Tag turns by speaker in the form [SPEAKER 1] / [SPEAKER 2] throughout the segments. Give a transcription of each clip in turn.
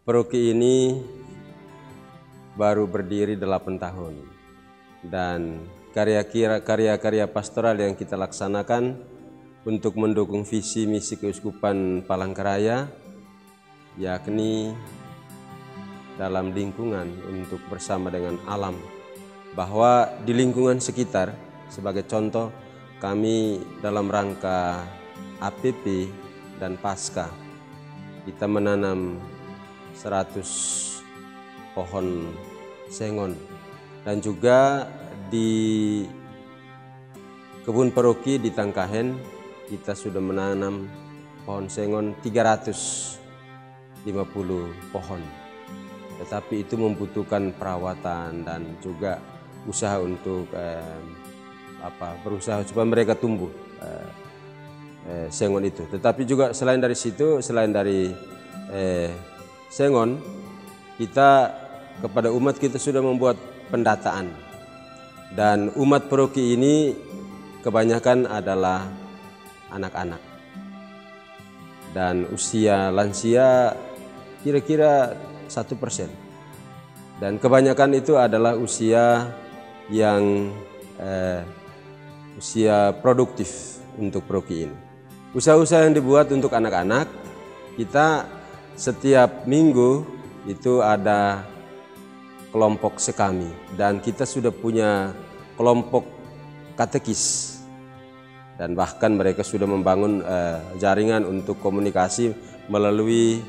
[SPEAKER 1] Paroki ini baru berdiri 8 tahun dan karya-karya pastoral yang kita laksanakan untuk mendukung visi misi Keuskupan Palangkaraya, yakni dalam lingkungan untuk bersama dengan alam, bahwa di lingkungan sekitar, sebagai contoh kami dalam rangka APP dan Pasca kita menanam 100 pohon sengon, dan juga di kebun paroki di Tangkahen kita sudah menanam pohon sengon 350 pohon. Tetapi itu membutuhkan perawatan dan juga usaha untuk berusaha supaya mereka tumbuh sengon itu. Tetapi juga selain dari situ, selain dari sengon, kita kepada umat kita sudah membuat pendataan, dan umat paroki ini kebanyakan adalah anak-anak dan usia lansia kira-kira 1%, dan kebanyakan itu adalah usia yang usia produktif untuk paroki ini. Usaha-usaha yang dibuat untuk anak-anak, kita setiap minggu itu ada kelompok sekami, dan kita sudah punya kelompok katekis, dan bahkan mereka sudah membangun jaringan untuk komunikasi melalui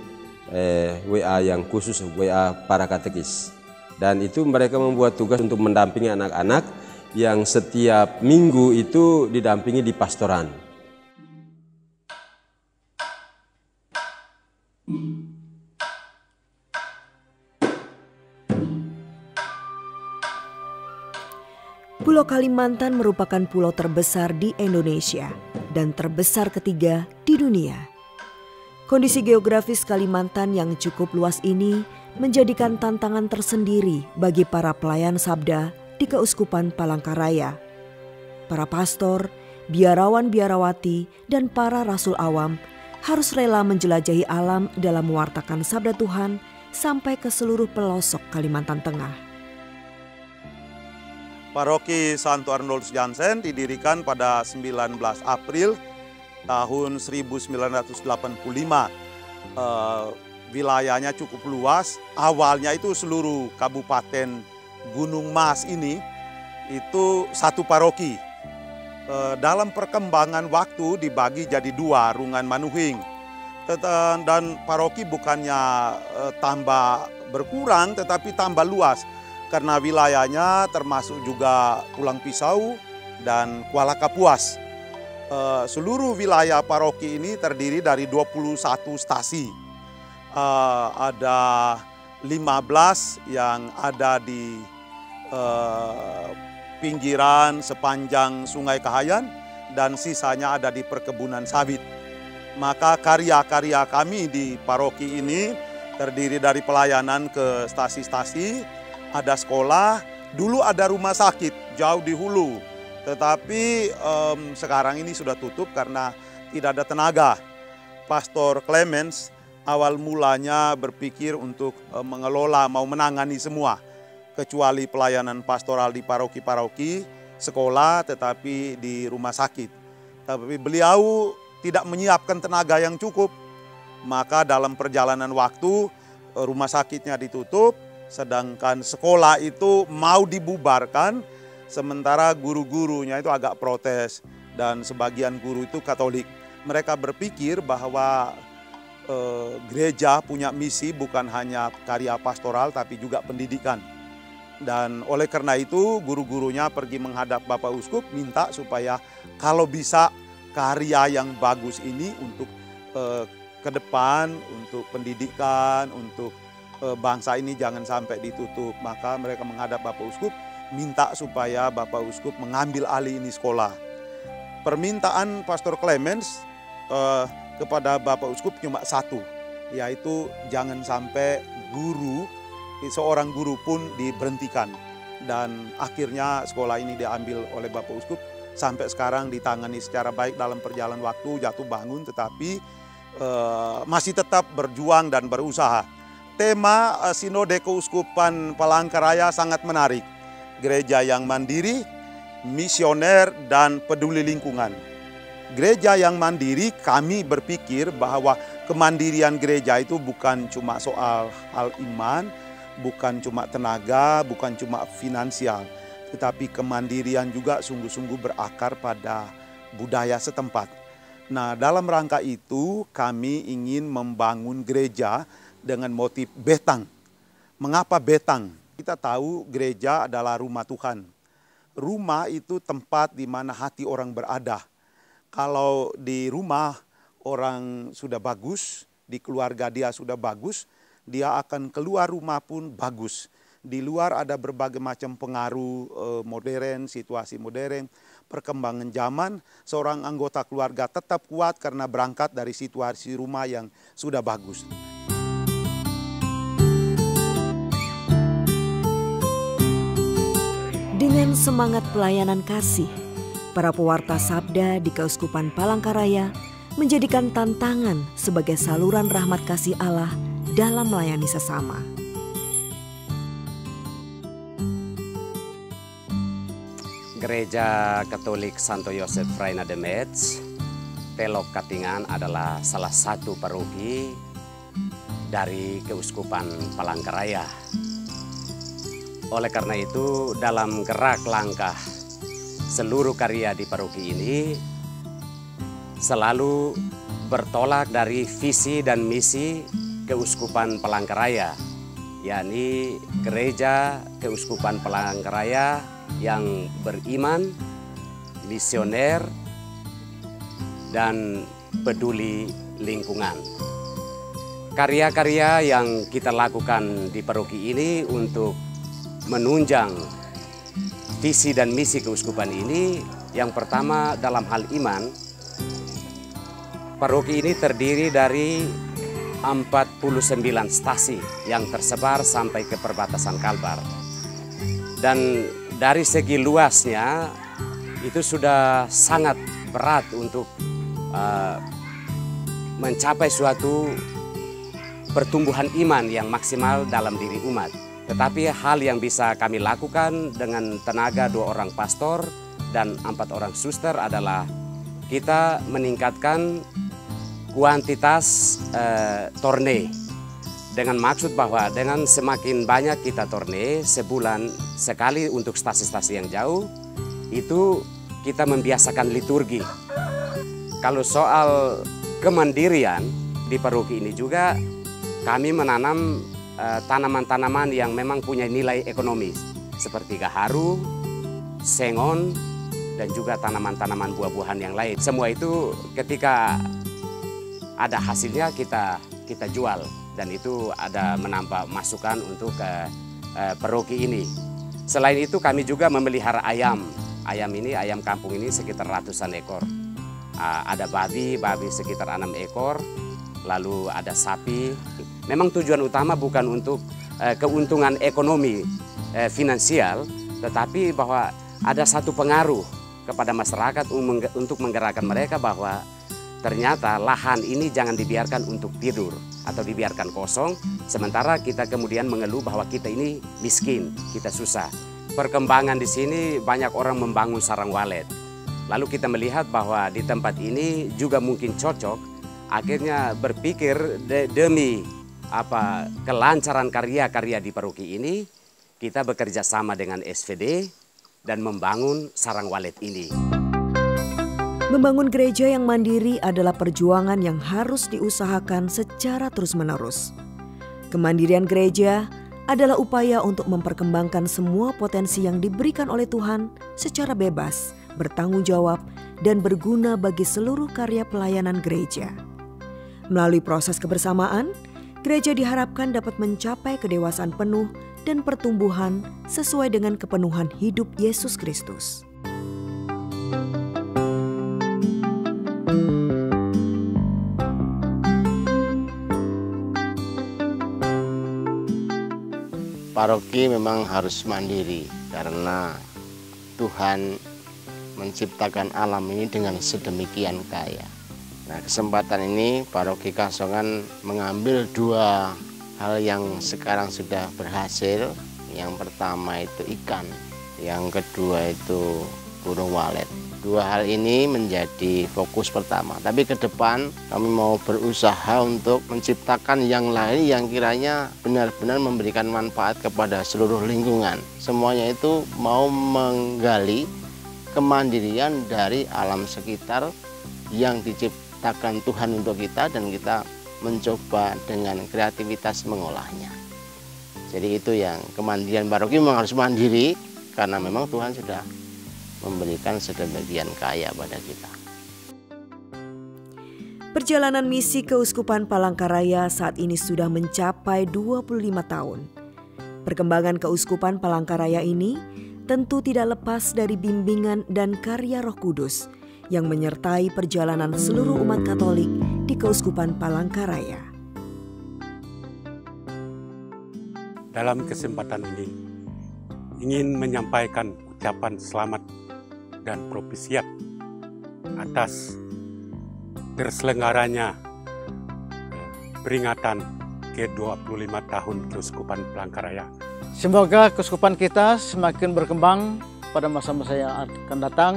[SPEAKER 1] WA yang khusus, WA para katekis. Dan itu mereka membuat tugas untuk mendampingi anak-anak yang setiap minggu itu didampingi di pastoran.
[SPEAKER 2] Pulau Kalimantan merupakan pulau terbesar di Indonesia dan terbesar ketiga di dunia. Kondisi geografis Kalimantan yang cukup luas ini menjadikan tantangan tersendiri bagi para pelayan sabda di Keuskupan Palangkaraya. Para pastor, biarawan-biarawati, dan para rasul awam harus rela menjelajahi alam dalam mewartakan sabda Tuhan sampai ke seluruh pelosok Kalimantan Tengah.
[SPEAKER 3] Paroki Santo Arnoldus Jansen didirikan pada 19 April tahun 1985. Wilayahnya cukup luas. Awalnya itu seluruh Kabupaten Gunung Mas ini itu satu paroki. Dalam perkembangan waktu dibagi jadi dua, Rungan Manuhing. Dan paroki bukannya tambah berkurang tetapi tambah luas, karena wilayahnya termasuk juga Pulang Pisau dan Kuala Kapuas. Seluruh wilayah paroki ini terdiri dari 21 stasi. Ada 15 yang ada di pinggiran sepanjang Sungai Kahayan, dan sisanya ada di perkebunan sawit. Maka karya-karya kami di paroki ini terdiri dari pelayanan ke stasi-stasi, ada sekolah, dulu ada rumah sakit jauh di hulu, tetapi sekarang ini sudah tutup karena tidak ada tenaga. Pastor Clemens awal mulanya berpikir untuk mengelola, mau menangani semua, kecuali pelayanan pastoral di paroki-paroki, sekolah, tetapi di rumah sakit. Tapi beliau tidak menyiapkan tenaga yang cukup, maka dalam perjalanan waktu rumah sakitnya ditutup, sedangkan sekolah itu mau dibubarkan, sementara guru-gurunya itu agak protes, dan sebagian guru itu Katolik. Mereka berpikir bahwa gereja punya misi bukan hanya karya pastoral tapi juga pendidikan. Dan oleh karena itu guru-gurunya pergi menghadap Bapak Uskup minta supaya kalau bisa karya yang bagus ini untuk ke depan, untuk pendidikan, untuk bangsa ini jangan sampai ditutup. Maka mereka menghadap Bapak Uskup minta supaya Bapak Uskup mengambil alih ini sekolah. Permintaan Pastor Clemens kepada Bapak Uskup cuma satu, yaitu jangan sampai seorang guru pun diberhentikan. Dan akhirnya sekolah ini diambil oleh Bapak Uskup, sampai sekarang ditangani secara baik dalam perjalanan waktu, jatuh bangun, tetapi masih tetap berjuang dan berusaha. tema Sinode Keuskupan Palangkaraya sangat menarik. Gereja yang mandiri, misioner, dan peduli lingkungan. Gereja yang mandiri, kami berpikir bahwa kemandirian gereja itu bukan cuma soal hal iman, bukan cuma tenaga, bukan cuma finansial, tetapi kemandirian juga sungguh-sungguh berakar pada budaya setempat. Nah, dalam rangka itu kami ingin membangun gereja dengan motif betang. Mengapa betang? Kita tahu gereja adalah rumah Tuhan. Rumah itu tempat di mana hati orang berada. Kalau di rumah orang sudah bagus, di keluarga dia sudah bagus, dia akan keluar rumah pun bagus. Di luar ada berbagai macam pengaruh modern, situasi modern, perkembangan zaman. Seorang anggota keluarga tetap kuat karena berangkat dari situasi rumah yang sudah bagus.
[SPEAKER 2] Dengan semangat pelayanan kasih, para pewarta sabda di Keuskupan Palangkaraya menjadikan tantangan sebagai saluran rahmat kasih Allah dalam melayani sesama.
[SPEAKER 4] Gereja Katolik Santo Yosef Reina de Metz, Telok Katingan adalah salah satu paroki dari Keuskupan Palangkaraya. Oleh karena itu, dalam gerak langkah seluruh karya di paroki ini selalu bertolak dari visi dan misi Keuskupan Palangkaraya, yakni Gereja Keuskupan Palangkaraya yang beriman, misioner, dan peduli lingkungan. Karya-karya yang kita lakukan di paroki ini untuk menunjang visi dan misi keuskupan ini, yang pertama dalam hal iman, paroki ini terdiri dari 49 stasi yang tersebar sampai ke perbatasan Kalbar. Dan dari segi luasnya itu sudah sangat berat untuk mencapai suatu pertumbuhan iman yang maksimal dalam diri umat. Tetapi hal yang bisa kami lakukan dengan tenaga 2 orang pastor dan 4 orang suster adalah kita meningkatkan kuantitas torne. Dengan maksud bahwa dengan semakin banyak kita torne sebulan sekali untuk stasi-stasi yang jauh, itu kita membiasakan liturgi. Kalau soal kemandirian di paroki ini juga kami menanam tanaman-tanaman yang memang punya nilai ekonomis seperti gaharu, sengon, dan juga tanaman-tanaman buah-buahan yang lain. Semua itu ketika ada hasilnya kita jual, dan itu ada menambah masukan untuk paroki ini. Selain itu kami juga memelihara ayam. Ayam kampung ini sekitar ratusan ekor. Ada babi sekitar 6 ekor, lalu ada sapi. Memang tujuan utama bukan untuk keuntungan ekonomi finansial, tetapi bahwa ada satu pengaruh kepada masyarakat untuk menggerakkan mereka bahwa ternyata lahan ini jangan dibiarkan untuk tidur atau dibiarkan kosong, sementara kita kemudian mengeluh bahwa kita ini miskin, kita susah. Perkembangan di sini banyak orang membangun sarang walet. Lalu kita melihat bahwa di tempat ini juga mungkin cocok, akhirnya berpikir demi kelancaran karya-karya di paroki ini, kita bekerja sama dengan SVD dan membangun sarang walet ini.
[SPEAKER 2] Membangun gereja yang mandiri adalah perjuangan yang harus diusahakan secara terus-menerus. Kemandirian gereja adalah upaya untuk memperkembangkan semua potensi yang diberikan oleh Tuhan secara bebas, bertanggung jawab, dan berguna bagi seluruh karya pelayanan gereja. Melalui proses kebersamaan, gereja diharapkan dapat mencapai kedewasaan penuh dan pertumbuhan sesuai dengan kepenuhan hidup Yesus Kristus.
[SPEAKER 5] Paroki memang harus mandiri karena Tuhan menciptakan alam ini dengan sedemikian kaya. Nah, kesempatan ini Paroki Kasongan mengambil 2 hal yang sekarang sudah berhasil. Yang pertama itu ikan, yang kedua itu burung walet. Dua hal ini menjadi fokus pertama. Tapi ke depan kami mau berusaha untuk menciptakan yang lain yang kiranya benar-benar memberikan manfaat kepada seluruh lingkungan. Semuanya itu mau menggali kemandirian dari alam sekitar yang diciptakan Tuhan untuk kita, dan kita mencoba dengan kreativitas mengolahnya. Jadi itu yang kemandirian paroki memang harus mandiri, karena memang Tuhan sudah memberikan sedemikian kaya pada kita.
[SPEAKER 2] Perjalanan misi Keuskupan Palangkaraya saat ini sudah mencapai 25 tahun. Perkembangan Keuskupan Palangkaraya ini tentu tidak lepas dari bimbingan dan karya Roh Kudus yang menyertai perjalanan seluruh umat Katolik di Keuskupan Palangkaraya.
[SPEAKER 6] Dalam kesempatan ini ingin menyampaikan ucapan selamat dan propisiat atas terselenggaranya peringatan ke-25 tahun Keuskupan Palangkaraya.
[SPEAKER 7] Semoga keuskupan kita semakin berkembang pada masa-masa yang akan datang.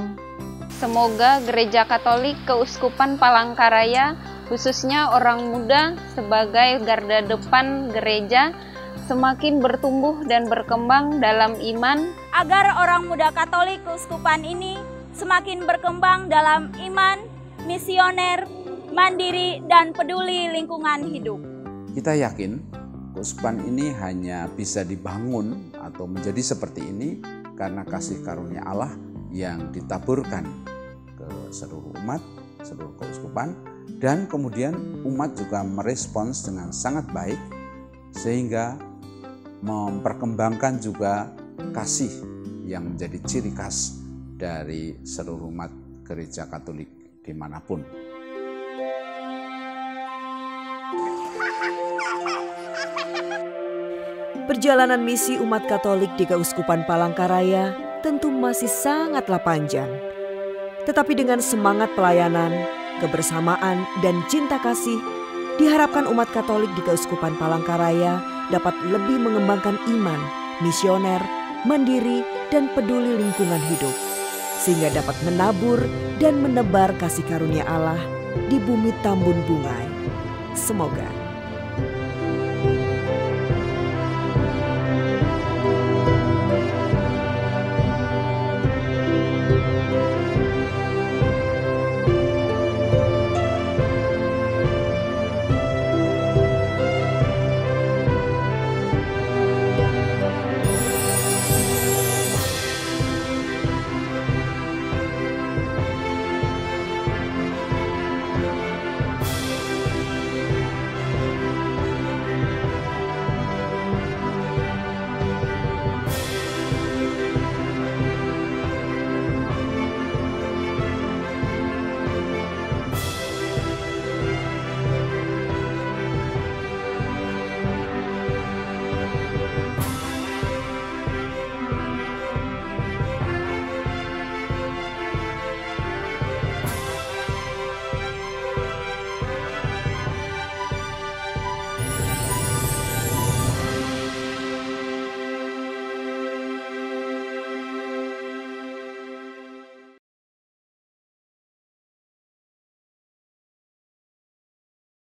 [SPEAKER 8] Semoga Gereja Katolik Keuskupan Palangkaraya, khususnya orang muda sebagai garda depan gereja, semakin bertumbuh dan berkembang dalam iman,
[SPEAKER 9] agar orang muda Katolik Keuskupan ini semakin berkembang dalam iman, misioner, mandiri, dan peduli lingkungan hidup.
[SPEAKER 10] Kita yakin keuskupan ini hanya bisa dibangun atau menjadi seperti ini karena kasih karunia Allah yang ditaburkan ke seluruh umat, seluruh keuskupan, dan kemudian umat juga merespons dengan sangat baik sehingga memperkembangkan juga kasih yang menjadi ciri khas dari seluruh umat Gereja Katolik dimanapun.
[SPEAKER 2] Perjalanan misi umat Katolik di Keuskupan Palangkaraya tentu masih sangatlah panjang. Tetapi dengan semangat pelayanan, kebersamaan, dan cinta kasih, diharapkan umat Katolik di Keuskupan Palangkaraya dapat lebih mengembangkan iman, misioner, mandiri, dan peduli lingkungan hidup, sehingga dapat menabur dan menebar kasih karunia Allah di bumi Tambun Bungai. Semoga